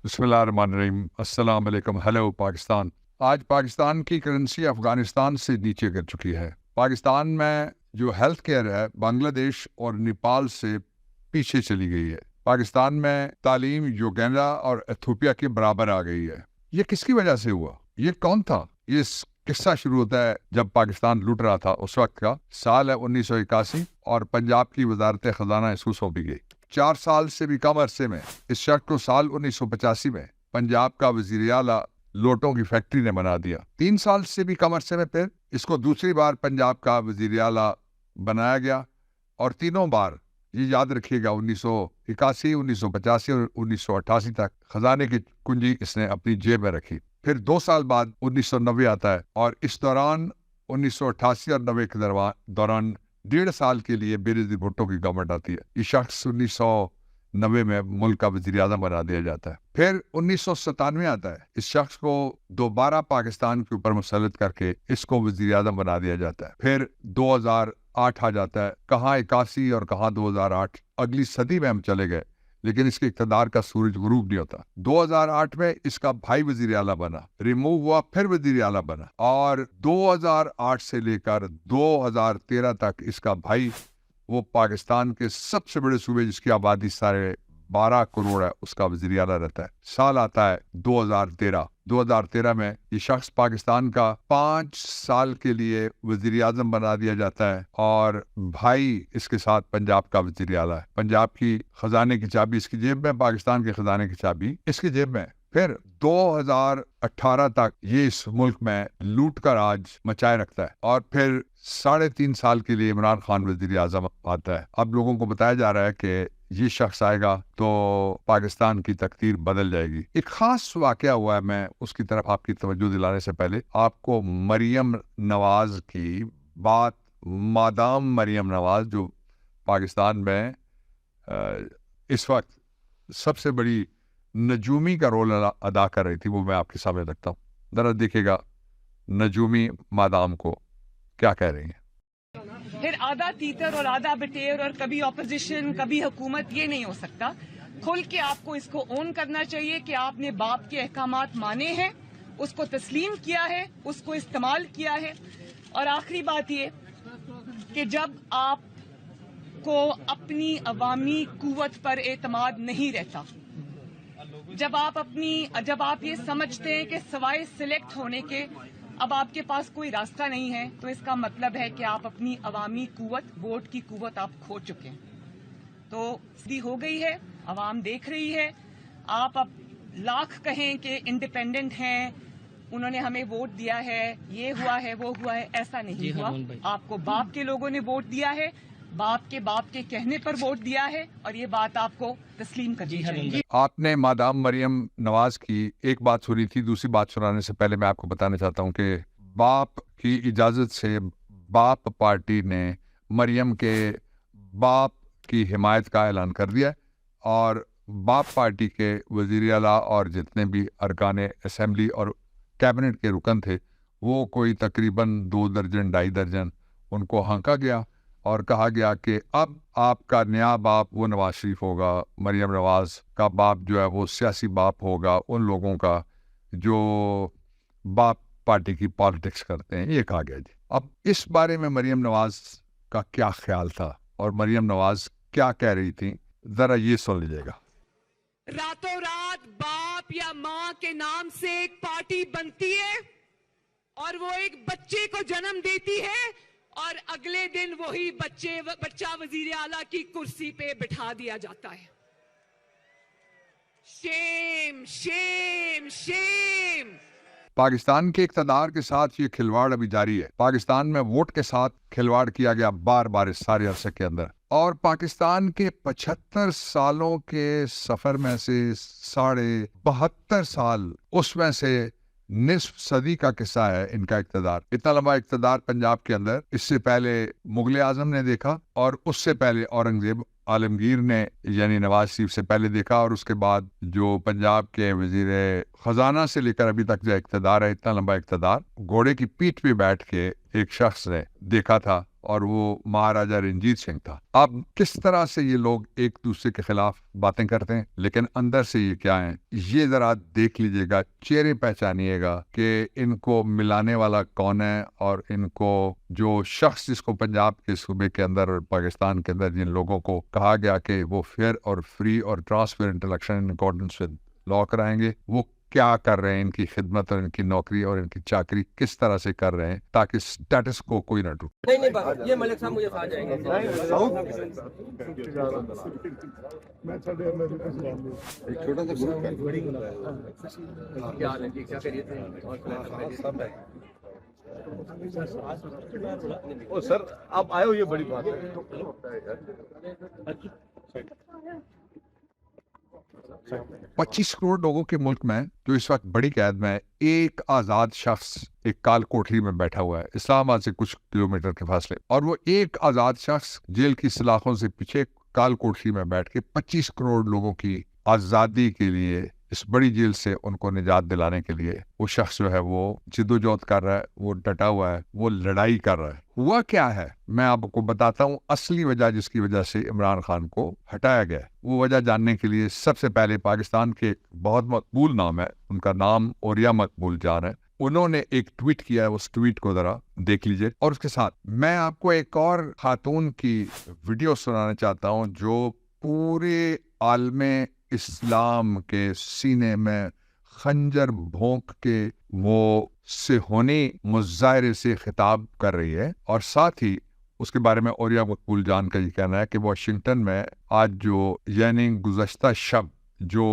بسم اللہ الرحمن الرحیم۔ السلام علیکم۔ ہیلو پاکستان۔ آج پاکستان کی کرنسی افغانستان سے نیچے گر چکی ہے۔ پاکستان میں جو ہیلتھ کیئر ہے بنگلہ دیش اور نیپال سے پیچھے چلی گئی ہے۔ پاکستان میں تعلیم یوگینڈا اور ایتھوپیا کے برابر آ گئی ہے۔ یہ کس کی وجہ سے ہوا؟ یہ کون تھا؟ یہ قصہ شروع ہوتا ہے جب پاکستان لوٹ رہا تھا، اس وقت کا سال ہے 1981 اور پنجاب کی وزارت خزانہ اس کو سونپی گئی۔ 4 سال سے بھی کم عرصے میں اس شخص کو سال 1985 میں پنجاب کا وزیر اعلیٰ لوٹوں کی فیکٹری نے بنا دیا۔ 3 سال سے بھی کم عرصے میں پھر اس کو دوسری بار پنجاب کا وزیر اعلیٰ بنایا گیا، اور تینوں بار یہ یاد رکھیے گا 1981، 1985 اور 1988 تک خزانے کی کنجی اس نے اپنی جیب میں رکھی۔ پھر 2 سال بعد 1990 آتا ہے، اور اس دوران 1988 اور 90 کے دوران 1.5 سال کے لیے بینظیر بھٹو کی گورنمنٹ آتی ہے۔ یہ شخص 1990 میں ملک کا وزیر اعظم بنا دیا جاتا ہے۔ پھر 1997 آتا ہے، اس شخص کو دوبارہ پاکستان کے اوپر مسلط کر کے اس کو وزیر اعظم بنا دیا جاتا ہے۔ پھر 2008 آ جاتا ہے، کہاں 81 اور کہاں 2008، اگلی صدی میں ہم چلے گئے، لیکن اس کے اقتدار کا سورج غروب نہیں ہوتا۔ 2008 میں اس کا بھائی وزیر اعلیٰ بنا، ریموو ہوا، پھر وزیر اعلیٰ بنا، اور 2008 سے لے کر 2013 تک اس کا بھائی وہ پاکستان کے سب سے بڑے صوبے جس کی آبادی 12.5 کروڑ ہے اس کا وزیر اعلیٰ رہتا ہے۔ سال آتا ہے 2013 میں یہ شخص پاکستان کا 5 سال کے لیے وزیر اعظم بنا دیا جاتا ہے، اور بھائی اس کے ساتھ پنجاب کا وزیر اعلیٰ ہے۔ پنجاب کی خزانے کی چابی اس کی جیب میں، پاکستان کے خزانے کی چابی اس کی جیب میں۔ پھر 2018 تک یہ اس ملک میں لوٹ کا راج مچائے رکھتا ہے، اور پھر 3.5 سال کے لیے عمران خان وزیر اعظم آتا ہے۔ اب لوگوں کو بتایا جا رہا ہے کہ یہ شخص آئے گا تو پاکستان کی تقدیر بدل جائے گی۔ ایک خاص واقعہ ہوا ہے، میں اس کی طرف آپ کی توجہ دلانے سے پہلے آپ کو مریم نواز کی بات، مادام مریم نواز جو پاکستان میں اس وقت سب سے بڑی نجومی کا رول ادا کر رہی تھی، وہ میں آپ کے سامنے رکھتا ہوں۔ ذرا دیکھیے گا نجومی مادام کو کیا کہہ رہی ہیں۔ پھر آدھا تیتر اور آدھا بٹیر اور کبھی اپوزیشن کبھی حکومت، یہ نہیں ہو سکتا۔ کھل کے آپ کو اس کو اون کرنا چاہیے کہ آپ نے باپ کے احکامات مانے ہیں، اس کو تسلیم کیا ہے، اس کو استعمال کیا ہے۔ اور آخری بات یہ کہ جب آپ کو اپنی عوامی قوت پر اعتماد نہیں رہتا، جب آپ یہ سمجھتے ہیں کہ سوائے سلیکٹ ہونے کے اب آپ کے پاس کوئی راستہ نہیں ہے، تو اس کا مطلب ہے کہ آپ اپنی عوامی قوت، ووٹ کی قوت آپ کھو چکے ہیں۔ تو سیدھی ہو گئی ہے، عوام دیکھ رہی ہے۔ آپ اب لاکھ کہیں کہ انڈیپینڈنٹ ہیں، انہوں نے ہمیں ووٹ دیا ہے، یہ ہوا ہے وہ ہوا ہے، ایسا نہیں ہوا۔ آپ کو باپ کے لوگوں نے ووٹ دیا ہے، باپ کے کہنے پر ووٹ دیا ہے، اور یہ بات آپ کو تسلیم کرنی چاہیے۔ آپ نے مادام مریم نواز کی ایک بات سنی تھی، دوسری بات سنانے سے پہلے میں آپ کو بتانا چاہتا ہوں کہ باپ کی اجازت سے باپ پارٹی نے مریم کے باپ کی حمایت کا اعلان کر دیا، اور باپ پارٹی کے وزیر اعلیٰ اور جتنے بھی ارکان اسمبلی اور کیبنٹ کے رکن تھے، وہ کوئی تقریباً 2 درجن 2.5 درجن، ان کو ہانکا گیا اور کہا گیا کہ اب آپ کا نیا باپ وہ نواز شریف ہوگا، مریم نواز کا باپ جو ہے وہ سیاسی باپ ہوگا ان لوگوں کا جو باپ پارٹی کی پالیٹکس کرتے ہیں، یہ کہا گیا جی۔ اب اس بارے میں مریم نواز کا کیا خیال تھا اور مریم نواز کیا کہہ رہی تھی، ذرا یہ سن لیجیے گا۔ راتوں رات باپ یا ماں کے نام سے ایک پارٹی بنتی ہے اور وہ ایک بچے کو جنم دیتی ہے، اور اگلے دن وہی بچہ وزیر اعلیٰ کی کرسی پہ بٹھا دیا جاتا ہے۔ شیم شیم شیم۔ پاکستان کے اقتدار کے ساتھ یہ کھلواڑ ابھی جاری ہے۔ پاکستان میں ووٹ کے ساتھ کھلواڑ کیا گیا بار بار اس سارے عرصے کے اندر، اور پاکستان کے 75 سالوں کے سفر میں سے 72.5 سال، اس میں سے نصف صدی کا قصہ ہے ان کا اقتدار۔ اتنا لمبا اقتدار پنجاب کے اندر اس سے پہلے مغل اعظم نے دیکھا، اور اس سے پہلے اورنگزیب عالمگیر نے یعنی نواز شریف سے پہلے دیکھا، اور اس کے بعد جو پنجاب کے وزیر خزانہ سے لے کر ابھی تک جو اقتدار ہے، اتنا لمبا اقتدار گھوڑے کی پیٹھ پہ بیٹھ کے ایک شخص نے دیکھا تھا اور وہ مہاراجہ رنجیت سنگھ تھا. اب کس طرح سے یہ لوگ ایک دوسرے کے خلاف باتیں کرتے ہیں لیکن اندر سے یہ کیا ہیں یہ ذرا دیکھ لیجئے گا, چہرے پہچانیے گا کہ ان کو ملانے والا کون ہے, اور ان کو جو شخص جس کو پنجاب کے صوبے کے اندر اور پاکستان کے اندر جن لوگوں کو کہا گیا کہ وہ فیئر اور فری اور transparent election in accordance with law کرائیں گے, وہ کیا کر رہے ہیں, ان کی خدمت اور ان کی نوکری اور ان کی چاکری کس طرح سے کر رہے ہیں تاکہ سٹیٹس کو کوئی نہ ٹوٹے. نہیں یہ ملک صاحب مجھے ساتھ جائیں گے. کیا حال ہے جی, کیا خیریت ہے؟ سر آپ آئے ہو یہ بڑی بات ہے. 25 کروڑ لوگوں کے ملک میں جو اس وقت بڑی قید میں ہے, ایک آزاد شخص ایک کال کوٹری میں بیٹھا ہوا ہے اسلام آباد سے کچھ کلومیٹر کے فاصلے, اور وہ ایک آزاد شخص جیل کی سلاخوں سے پیچھے کال کوٹری میں بیٹھ کے 25 کروڑ لوگوں کی آزادی کے لیے اس بڑی جیل سے ان کو نجات دلانے کے لیے وہ شخص جو ہے وہ جدوجہد کر رہا ہے, وہ ڈٹا ہوا ہے, وہ لڑائی کر رہا ہے. ہوا کیا ہے میں آپ کو بتاتا ہوں. اصلی وجہ جس کی وجہ سے عمران خان کو ہٹایا گیا, وہ وجہ جاننے کے لیے سب سے پہلے پاکستان کے ایک بہت مقبول نام ہے, ان کا نام اوریا مقبول جان ہے, انہوں نے ایک ٹویٹ کیا ہے, اس ٹویٹ کو ذرا دیکھ لیجئے. اور اس کے ساتھ میں آپ کو ایک اور خاتون کی ویڈیو سنانا چاہتا ہوں جو پورے عالم اسلام کے سینے میں خنجر بھونک کے وہ صہیونی مظاہرے سے خطاب کر رہی ہے. اور ساتھ ہی اس کے بارے میں اوریا مقبول جان کا یہ کہنا ہے کہ واشنگٹن میں آج جو یعنی گزشتہ شب جو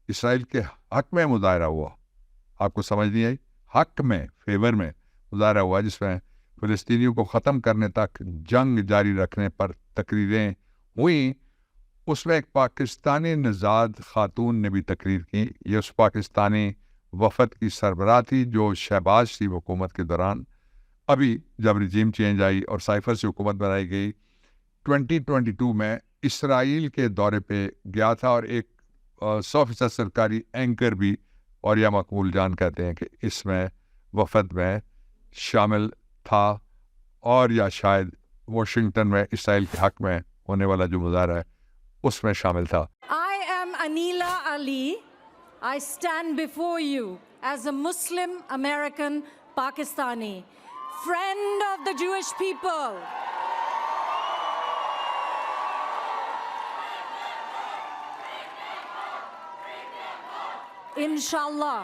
اسرائیل کے حق میں مظاہرہ ہوا, آپ کو سمجھ نہیں آئی, حق میں فیور میں مظاہرہ ہوا جس میں فلسطینیوں کو ختم کرنے تک جنگ جاری رکھنے پر تقریریں ہوئیں, اس میں ایک پاکستانی نژاد خاتون نے بھی تقریر کی. یہ اس پاکستانی وفد کی سربراہ تھی جو شہباز شریف حکومت کے دوران, ابھی جب رجیم چینج آئی اور سائفر سے حکومت بنائی گئی 2022 میں اسرائیل کے دورے پہ گیا تھا, اور ایک 100% سرکاری اینکر بھی اوریا مقبول جان کہتے ہیں کہ اس میں وفد میں شامل تھا, اور یا شاید واشنگٹن میں اسرائیل کے حق میں ہونے والا جو مظاہرہ ہے اس میں شامل تھا. I am Anila Ali. I stand before you as a Muslim American Pakistani, friend of the Jewish people. Inshallah,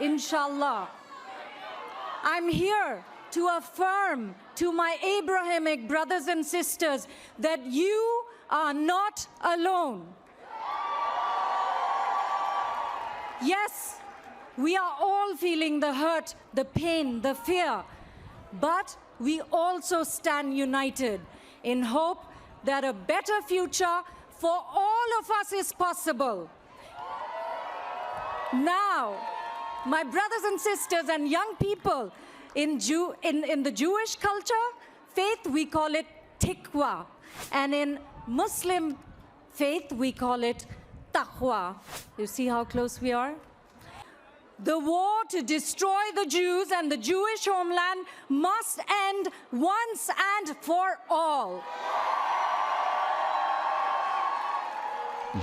inshallah. I'm here to affirm to my Abrahamic brothers and sisters that you are not alone. Yes, we are all feeling the hurt, the pain, the fear, but we also stand united in hope that a better future for all of us is possible. Now, my brothers and sisters and young people, in the Jewish culture, faith, we call it tikwa, and in Muslim faith, we call it taqwa. You see how close we are? The war to destroy the Jews and the Jewish homeland must end once and for all.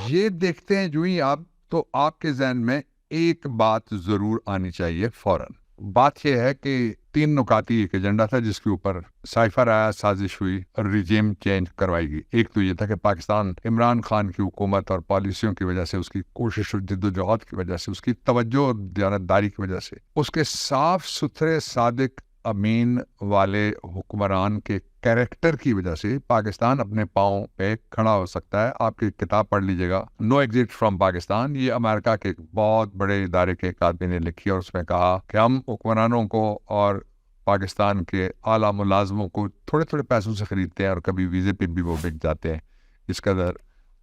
یہ دیکھتے ہیں جو ہی آپ, تو آپ کے ذہن میں ایک بات ضرور آنی چاہیے فوراً. بات یہ ہے کہ 3 نکاتی ایک ایجنڈا تھا جس کے اوپر سائفر آیا, سازش ہوئی اور ریجیم چینج کروائی گئی. ایک تو یہ تھا کہ پاکستان عمران خان کی حکومت اور پالیسیوں کی وجہ سے, اس کی کوشش اور جدوجہد کی وجہ سے, اس کی توجہ اور دیانتداری کی وجہ سے, اس کے صاف ستھرے صادق امین والے حکمران کے کیریکٹر کی وجہ سے پاکستان اپنے پاؤں پہ کھڑا ہو سکتا ہے. آپ کی کتاب پڑھ لیجئے گا, نو ایگزٹ فرام پاکستان, یہ امریکہ کے ایک بہت بڑے ادارے کے ایک آدمی نے لکھی, اور اس میں کہا کہ ہم حکمرانوں کو اور پاکستان کے اعلیٰ ملازموں کو تھوڑے تھوڑے پیسوں سے خریدتے ہیں, اور کبھی ویزے پہ بھی وہ بک جاتے ہیں, اس قدر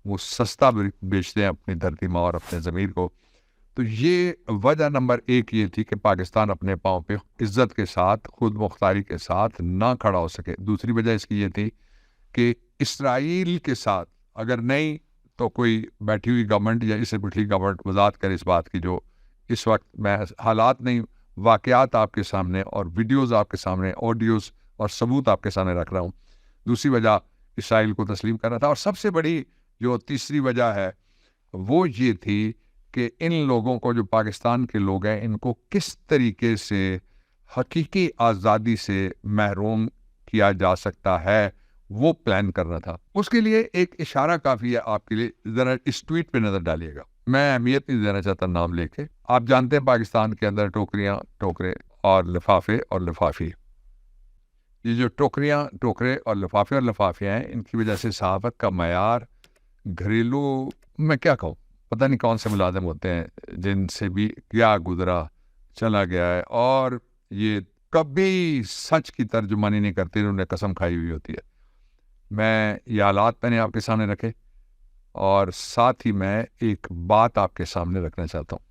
وہ سستا بیچتے ہیں اپنی دھرتی ماں اور اپنے ضمیر کو. تو یہ وجہ نمبر 1 یہ تھی کہ پاکستان اپنے پاؤں پہ عزت کے ساتھ, خود مختاری کے ساتھ نہ کھڑا ہو سکے. دوسری وجہ اس کی یہ تھی کہ اسرائیل کے ساتھ اگر نہیں تو کوئی بیٹھی ہوئی گورنمنٹ یا اس سے پچھلی گورنمنٹ وضاحت کرے اس بات کی, جو اس وقت میں حالات نہیں, واقعات آپ کے سامنے اور ویڈیوز آپ کے سامنے, آڈیوز اور ثبوت آپ کے سامنے رکھ رہا ہوں دوسری وجہ اسرائیل کو تسلیم کرنا تھا، اور سب سے بڑی جو تیسری وجہ ہے وہ یہ تھی کہ ان لوگوں کو، جو پاکستان کے لوگ ہیں، ان کو کس طریقے سے حقیقی آزادی سے محروم کیا جا سکتا ہے، وہ پلان کرنا تھا۔ اس کے لیے ایک اشارہ کافی ہے آپ کے لیے، ذرا اس ٹویٹ پہ نظر ڈالیے گا، میں اہمیت نہیں دینا چاہتا نام لے کے۔ آپ جانتے ہیں پاکستان کے اندر ٹوکریاں، ٹوکرے اور لفافے اور لفافی، یہ جو ٹوکریاں، ٹوکرے اور لفافے اور لفافیاں ہیں، ان کی وجہ سے صحافت کا معیار، گھریلو میں کیا کہوں، پتہ نہیں کون سے ملازم ہوتے ہیں جن سے بھی کیا گزرا چلا گیا ہے، اور یہ کبھی سچ کی ترجمانی نہیں کرتے، انہوں نے قسم کھائی ہوئی ہوتی ہے۔ میں یہ حالات میں نے آپ کے سامنے رکھے، اور ساتھ ہی میں ایک بات آپ کے سامنے رکھنا چاہتا ہوں۔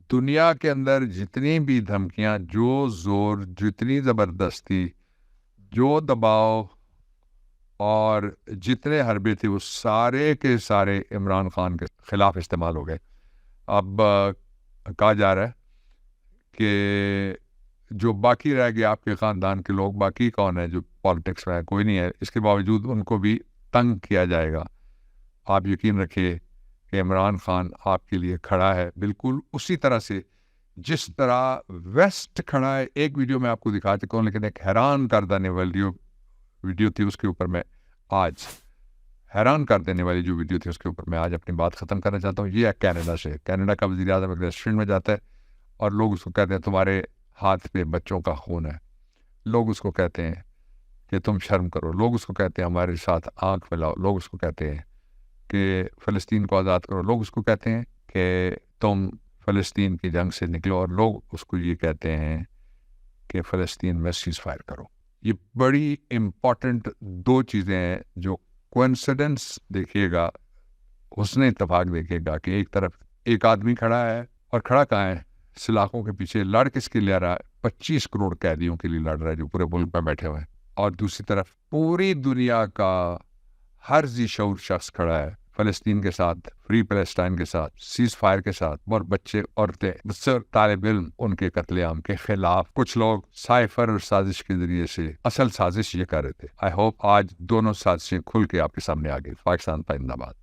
دنیا کے اندر جتنی بھی دھمکیاں، جو زور، جتنی زبردستی، جو دباؤ اور جتنے حربے تھے، وہ سارے کے سارے عمران خان کے خلاف استعمال ہو گئے۔ اب کہا جا رہا ہے کہ جو باقی رہ گئے آپ کے خاندان کے لوگ، باقی کون ہے جو پالیٹکس میں ہے؟ کوئی نہیں ہے، اس کے باوجود ان کو بھی تنگ کیا جائے گا۔ آپ یقین رکھیے کہ عمران خان آپ کے لیے کھڑا ہے، بالکل اسی طرح سے جس طرح ویسٹ کھڑا ہے۔ ایک ویڈیو میں آپ کو دکھا چکا ہوں، لیکن ایک حیران کر دینے والی ویڈیو تھی، اس کے اوپر میں آج حیران کر دینے والی جو ویڈیو تھی، اس کے اوپر میں آج اپنی بات ختم کرنا چاہتا ہوں۔ یہ ہے کینیڈا سے۔ کینیڈا کا وزیر اعظم ایک ریسٹورینٹ میں جاتا ہے اور لوگ اس کو کہتے ہیں تمہارے ہاتھ پہ بچوں کا خون ہے، لوگ اس کو کہتے ہیں کہ تم شرم کرو، لوگ اس کو کہتے ہیں ہمارے ساتھ آنکھ ملاؤ، لوگ اس کو کہتے ہیں کہ فلسطین کو آزاد کرو، لوگ اس کو کہتے ہیں کہ تم فلسطین کی جنگ سے نکلو، اور لوگ اس کو یہ کہتے ہیں کہ فلسطین میں سیز فائر کرو۔ یہ بڑی امپورٹنٹ دو چیزیں ہیں جو کوئنسیڈنس دیکھیے گا، حسن اتفاق دیکھیے گا کہ ایک طرف ایک آدمی کھڑا ہے، اور کھڑا کہاں ہے؟ سلاخوں کے پیچھے لڑ کس کے لیے رہا ہے؟ 25 کروڑ قیدیوں کے لیے لڑ رہا ہے جو پورے ملک میں بیٹھے ہوئے ہیں، اور دوسری طرف پوری دنیا کا ہر ذی شعور شخص کھڑا ہے فلسطین کے ساتھ، فری پیلسٹائن کے ساتھ، سیز فائر کے ساتھ، اور بچے، عورتیں، طالب علم، ان کے قتل عام کے خلاف کچھ لوگ سائفر اور سازش کے ذریعے سے اصل سازش یہ کر رہے تھے۔ آئی ہوپ آج دونوں سازشیں کھل کے آپ کے سامنے آ گئی۔ پاکستان زندہ باد۔